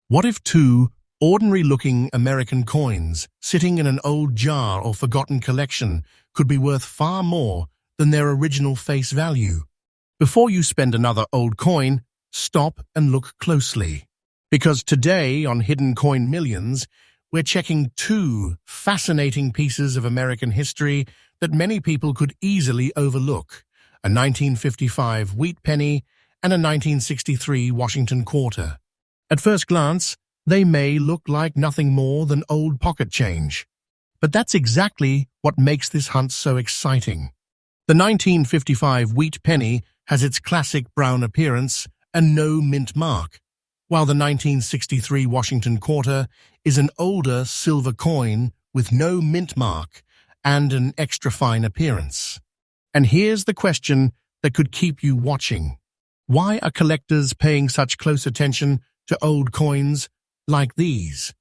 What if two ordinary-looking American coins sitting in an old jar or forgotten collection could be worth far more than their original face value? Before you spend another old coin, stop and look closely. Because today on Hidden Coin Millions, we're checking two fascinating pieces of American history that many people could easily overlook: a 1955 wheat penny and a 1963 Washington quarter. At first glance, they may look like nothing more than old pocket change. But that's exactly what makes this hunt so exciting. The 1955 wheat penny has its classic brown appearance and no mint mark, while the 1963 Washington quarter is an older silver coin with no mint mark and an extra fine appearance. And here's the question that could keep you watching. Why are collectors paying such close attention to old coins like these?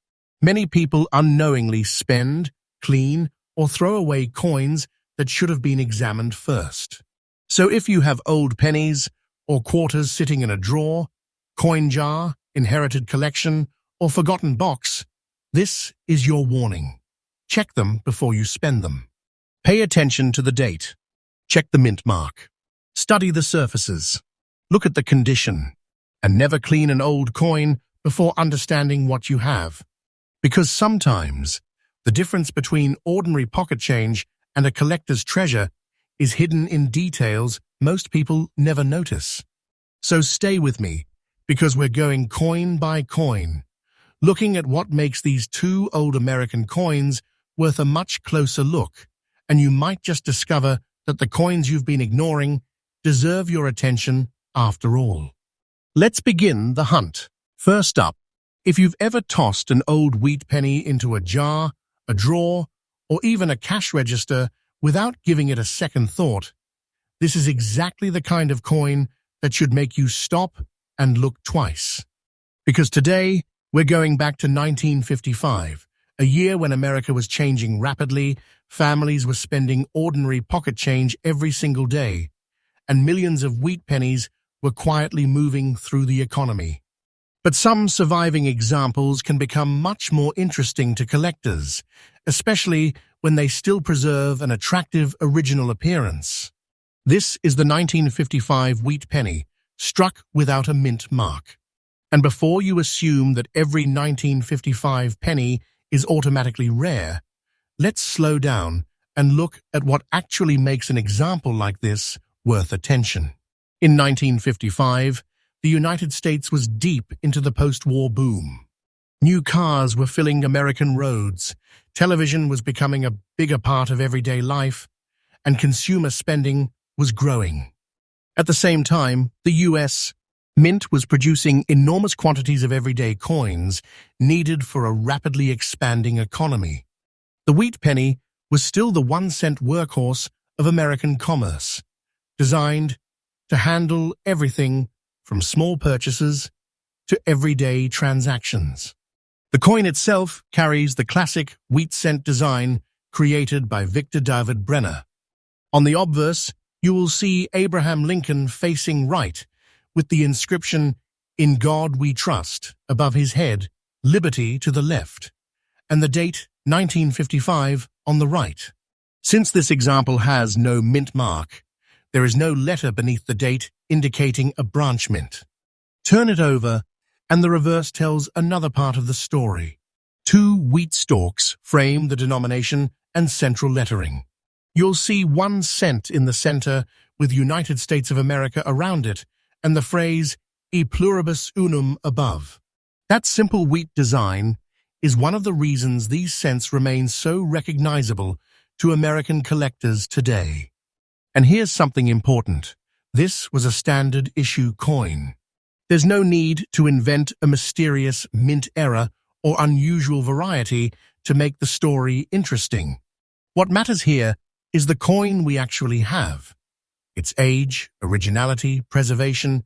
Many people unknowingly spend, clean, or throw away coins that should have been examined first. So if you have old pennies or quarters sitting in a drawer, coin jar, inherited collection, or forgotten box, this is your warning. Check them before you spend them. Pay attention to the date. Check the mint mark. Study the surfaces. Look at the condition. And never clean an old coin before understanding what you have. Because sometimes the difference between ordinary pocket change and a collector's treasure is hidden in details most people never notice. So stay with me, because we're going coin by coin, looking at what makes these two old American coins worth a much closer look, and you might just discover that the coins you've been ignoring deserve your attention after all. Let's begin the hunt. First up, if you've ever tossed an old wheat penny into a jar, a drawer, or even a cash register without giving it a second thought, this is exactly the kind of coin that should make you stop and look twice. Because today, we're going back to 1955, a year when America was changing rapidly, families were spending ordinary pocket change every single day, and millions of wheat pennies were quietly moving through the economy. But some surviving examples can become much more interesting to collectors, especially when they still preserve an attractive original appearance. This is the 1955 wheat penny, struck without a mint mark. And before you assume that every 1955 penny is automatically rare, let's slow down and look at what actually makes an example like this worth attention. In 1955, the United States was deep into the post-war boom. New cars were filling American roads, television was becoming a bigger part of everyday life, and consumer spending was growing. At the same time, the U.S. Mint was producing enormous quantities of everyday coins needed for a rapidly expanding economy. The wheat penny was still the 1-cent workhorse of American commerce, designed to handle everything from small purchases to everyday transactions. The coin itself carries the classic wheat cent design created by Victor David Brenner. On the obverse, you will see Abraham Lincoln facing right, with the inscription, "In God We Trust," above his head, "Liberty" to the left, and the date 1955 on the right. Since this example has no mint mark, there is no letter beneath the date indicating a branch mint. Turn it over, and the reverse tells another part of the story. Two wheat stalks frame the denomination and central lettering. You'll see 1 cent in the center with United States of America around it, and the phrase "E pluribus unum" above. That simple wheat design is one of the reasons these cents remain so recognizable to American collectors today. And here's something important. This was a standard issue coin. There's no need to invent a mysterious mint error or unusual variety to make the story interesting. What matters here is the coin we actually have, its age, originality, preservation,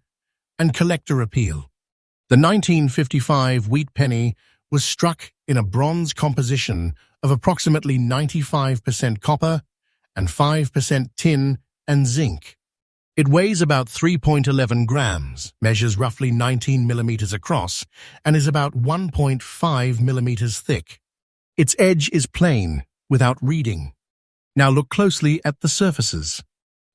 and collector appeal. The 1955 wheat penny was struck in a bronze composition of approximately 95% copper and 5% tin and zinc. It weighs about 3.11 grams, measures roughly 19 millimeters across, and is about 1.5 millimeters thick. Its edge is plain, without reading. Now look closely at the surfaces.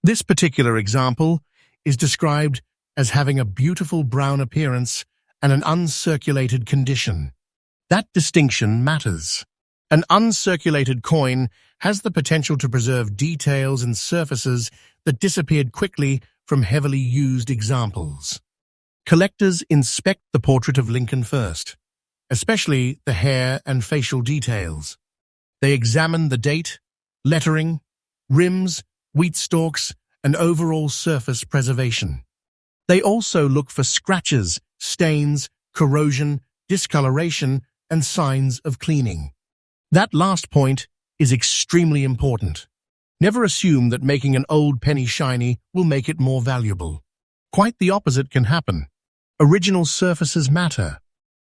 This particular example is described as having a beautiful brown appearance and an uncirculated condition. That distinction matters. An uncirculated coin has the potential to preserve details and surfaces that disappeared quickly from heavily used examples. Collectors inspect the portrait of Lincoln first, especially the hair and facial details. They examine the date, lettering, rims, wheat stalks, and overall surface preservation. They also look for scratches, stains, corrosion, discoloration, and signs of cleaning. That last point is extremely important. Never assume that making an old penny shiny will make it more valuable. Quite the opposite can happen. Original surfaces matter.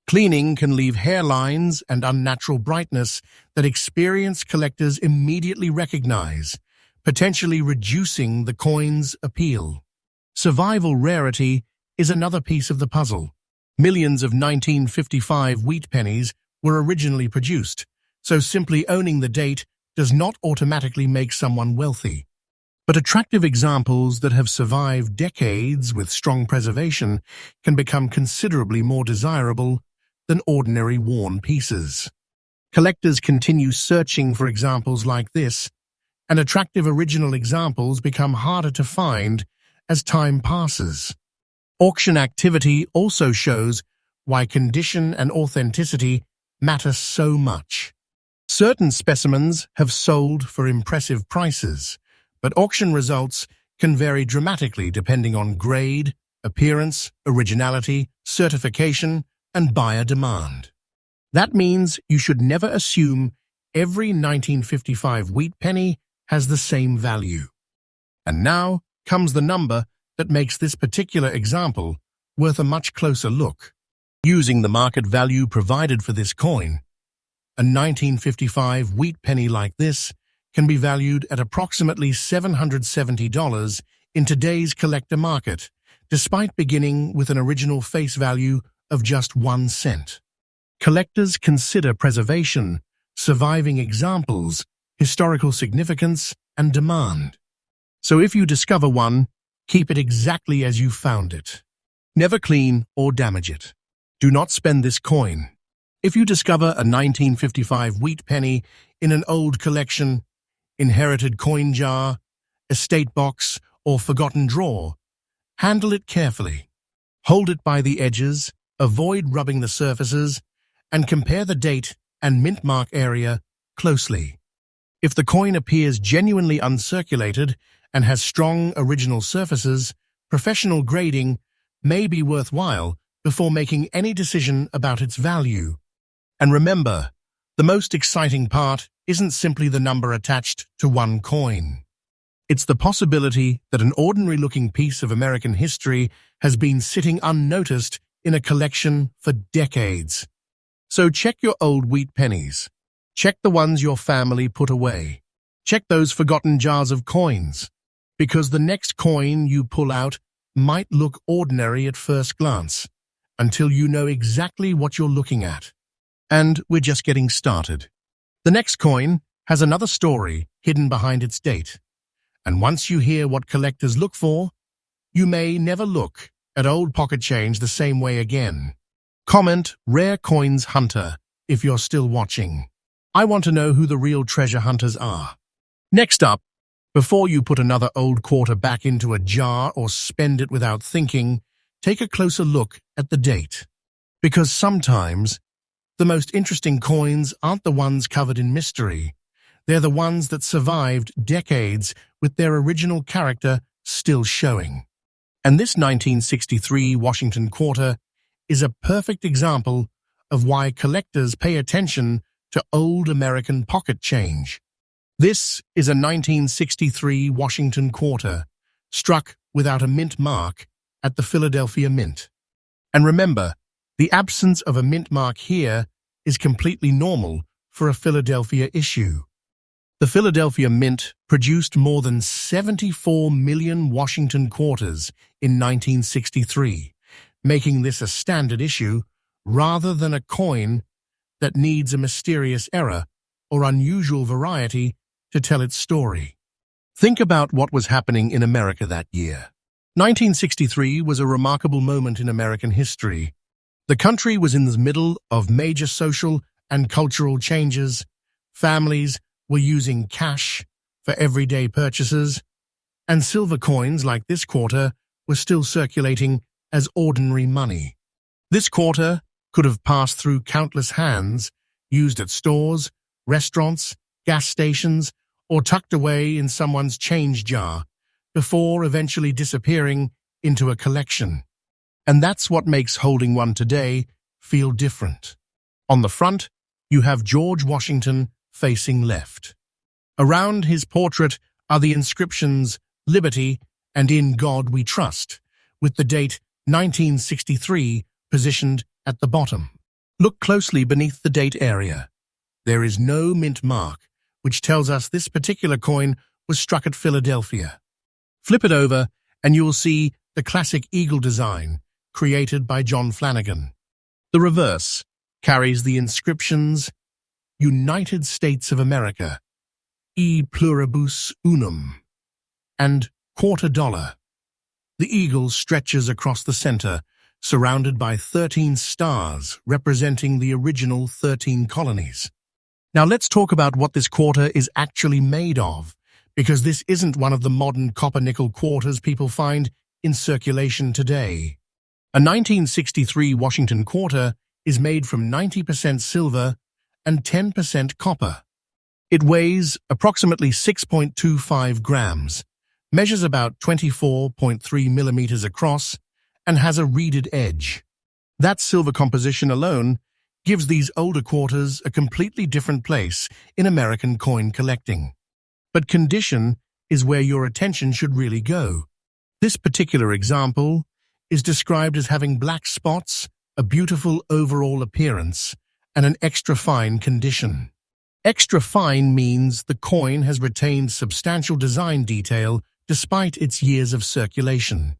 Cleaning can leave hairlines and unnatural brightness that experienced collectors immediately recognize, potentially reducing the coin's appeal. Survival rarity is another piece of the puzzle. Millions of 1955 wheat pennies were originally produced, so simply owning the date does not automatically make someone wealthy. But attractive examples that have survived decades with strong preservation can become considerably more desirable than ordinary worn pieces. Collectors continue searching for examples like this, and attractive original examples become harder to find as time passes. Auction activity also shows why condition and authenticity matter so much. Certain specimens have sold for impressive prices, but auction results can vary dramatically depending on grade, appearance, originality, certification, and buyer demand. That means you should never assume every 1955 wheat penny has the same value. And now comes the number that makes this particular example worth a much closer look. Using the market value provided for this coin, a 1955 wheat penny like this can be valued at approximately $770 in today's collector market, despite beginning with an original face value of just 1 cent. Collectors consider preservation, surviving examples, historical significance, and demand. So if you discover one, keep it exactly as you found it. Never clean or damage it. Do not spend this coin. If you discover a 1955 wheat penny in an old collection, inherited coin jar, estate box, or forgotten drawer, handle it carefully. Hold it by the edges, avoid rubbing the surfaces, and compare the date and mint mark area closely. If the coin appears genuinely uncirculated and has strong original surfaces, professional grading may be worthwhile before making any decision about its value. And remember, the most exciting part isn't simply the number attached to one coin. It's the possibility that an ordinary-looking piece of American history has been sitting unnoticed in a collection for decades. So check your old wheat pennies. Check the ones your family put away. Check those forgotten jars of coins, because the next coin you pull out might look ordinary at first glance, until you know exactly what you're looking at. And we're just getting started. The next coin has another story hidden behind its date. And once you hear what collectors look for, you may never look at old pocket change the same way again. Comment Rare Coins Hunter if you're still watching. I want to know who the real treasure hunters are. Next up, before you put another old quarter back into a jar or spend it without thinking, take a closer look at the date. Because sometimes, the most interesting coins aren't the ones covered in mystery. They're the ones that survived decades with their original character still showing. And this 1963 Washington quarter is a perfect example of why collectors pay attention to old American pocket change. This is a 1963 Washington quarter, struck without a mint mark at the Philadelphia Mint. And remember, the absence of a mint mark here is completely normal for a Philadelphia issue. The Philadelphia Mint produced more than 74 million Washington quarters in 1963, making this a standard issue rather than a coin that needs a mysterious error or unusual variety to tell its story. Think about what was happening in America that year. 1963 was a remarkable moment in American history. The country was in the middle of major social and cultural changes. Families were using cash for everyday purchases, and silver coins like this quarter were still circulating as ordinary money. This quarter could have passed through countless hands, used at stores, restaurants, gas stations, or tucked away in someone's change jar, before eventually disappearing into a collection. And that's what makes holding one today feel different. On the front, you have George Washington facing left. Around his portrait are the inscriptions "Liberty" and "In God We Trust," with the date 1963 positioned at the bottom. Look closely beneath the date area. There is no mint mark, which tells us this particular coin was struck at Philadelphia. Flip it over and you will see the classic eagle design created by John Flanagan. The reverse carries the inscriptions "United States of America," "E pluribus unum," and $quarter. The eagle stretches across the center, surrounded by 13 stars representing the original 13 colonies. Now let's talk about what this quarter is actually made of, because this isn't one of the modern copper-nickel quarters people find in circulation today. A 1963 Washington quarter is made from 90% silver and 10% copper. It weighs approximately 6.25 grams, measures about 24.3 millimeters across, and has a reeded edge. That silver composition alone gives these older quarters a completely different place in American coin collecting. But condition is where your attention should really go. This particular example is described as having black spots, a beautiful overall appearance, and an extra fine condition. Extra fine means the coin has retained substantial design detail despite its years of circulation.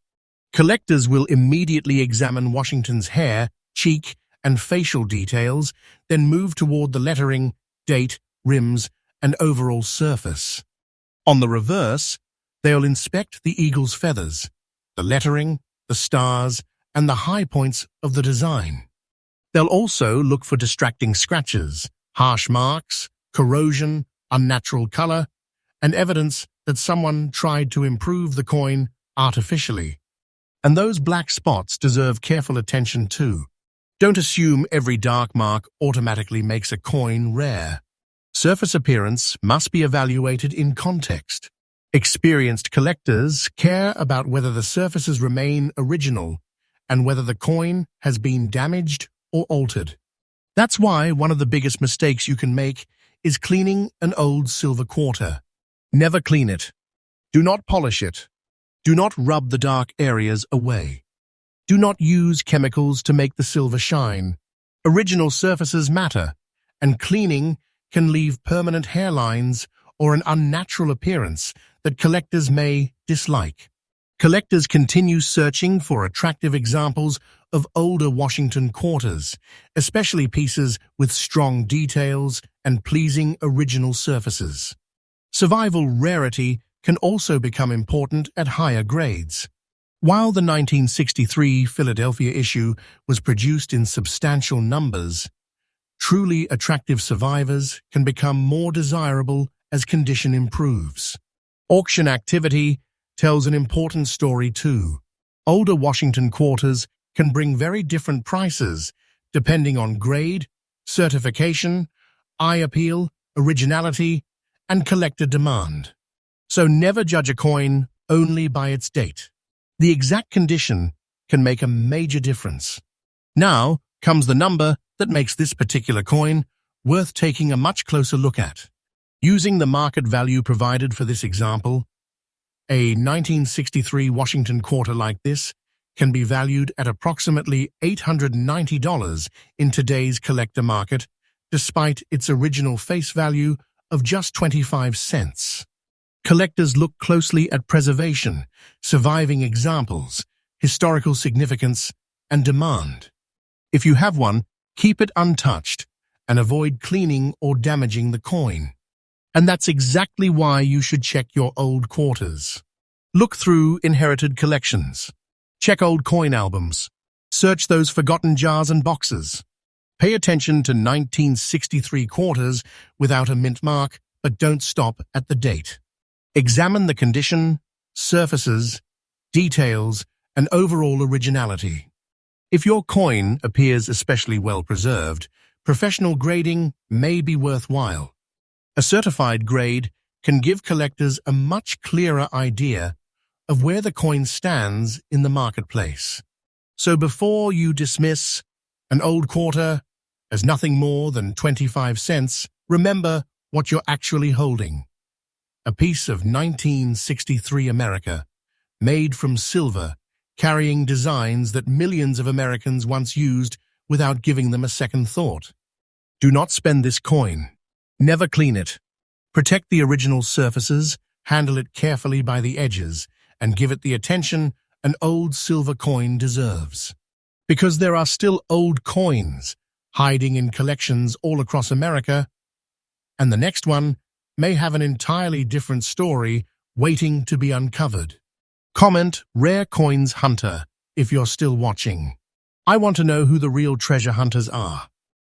Collectors will immediately examine Washington's hair, cheek, and facial details, then move toward the lettering, date, rims, and overall surface. On the reverse, they'll inspect the eagle's feathers, the lettering, the stars, and the high points of the design. They'll also look for distracting scratches, harsh marks, corrosion, unnatural color, and evidence that someone tried to improve the coin artificially. And those black spots deserve careful attention too. Don't assume every dark mark automatically makes a coin rare. Surface appearance must be evaluated in context. Experienced collectors care about whether the surfaces remain original and whether the coin has been damaged or altered. That's why one of the biggest mistakes you can make is cleaning an old silver quarter. Never clean it. Do not polish it. Do not rub the dark areas away. Do not use chemicals to make the silver shine. Original surfaces matter, and cleaning can leave permanent hairlines or an unnatural appearance that collectors may dislike. Collectors continue searching for attractive examples of older Washington quarters, especially pieces with strong details and pleasing original surfaces. Survival rarity can also become important at higher grades. While the 1963 Philadelphia issue was produced in substantial numbers, truly attractive survivors can become more desirable as condition improves. Auction activity tells an important story too. Older Washington quarters can bring very different prices depending on grade, certification, eye appeal, originality, and collector demand. So never judge a coin only by its date. The exact condition can make a major difference. Now comes the number that makes this particular coin worth taking a much closer look at. Using the market value provided for this example, a 1963 Washington quarter like this can be valued at approximately $890 in today's collector market, despite its original face value of just 25 cents. Collectors look closely at preservation, surviving examples, historical significance, and demand. If you have one, keep it untouched and avoid cleaning or damaging the coin. And that's exactly why you should check your old quarters. Look through inherited collections. Check old coin albums. Search those forgotten jars and boxes. Pay attention to 1963 quarters without a mint mark, but don't stop at the date. Examine the condition, surfaces, details, and overall originality. If your coin appears especially well preserved, professional grading may be worthwhile. A certified grade can give collectors a much clearer idea of where the coin stands in the marketplace. So before you dismiss an old quarter as nothing more than 25 cents, remember what you're actually holding. A piece of 1963 America, made from silver, carrying designs that millions of Americans once used without giving them a second thought. Do not spend this coin. Never clean it. Protect the original surfaces, handle it carefully by the edges, and give it the attention an old silver coin deserves. Because there are still old coins hiding in collections all across America, and the next one may have an entirely different story waiting to be uncovered. Comment Rare Coins Hunter if you're still watching. I want to know who the real treasure hunters are.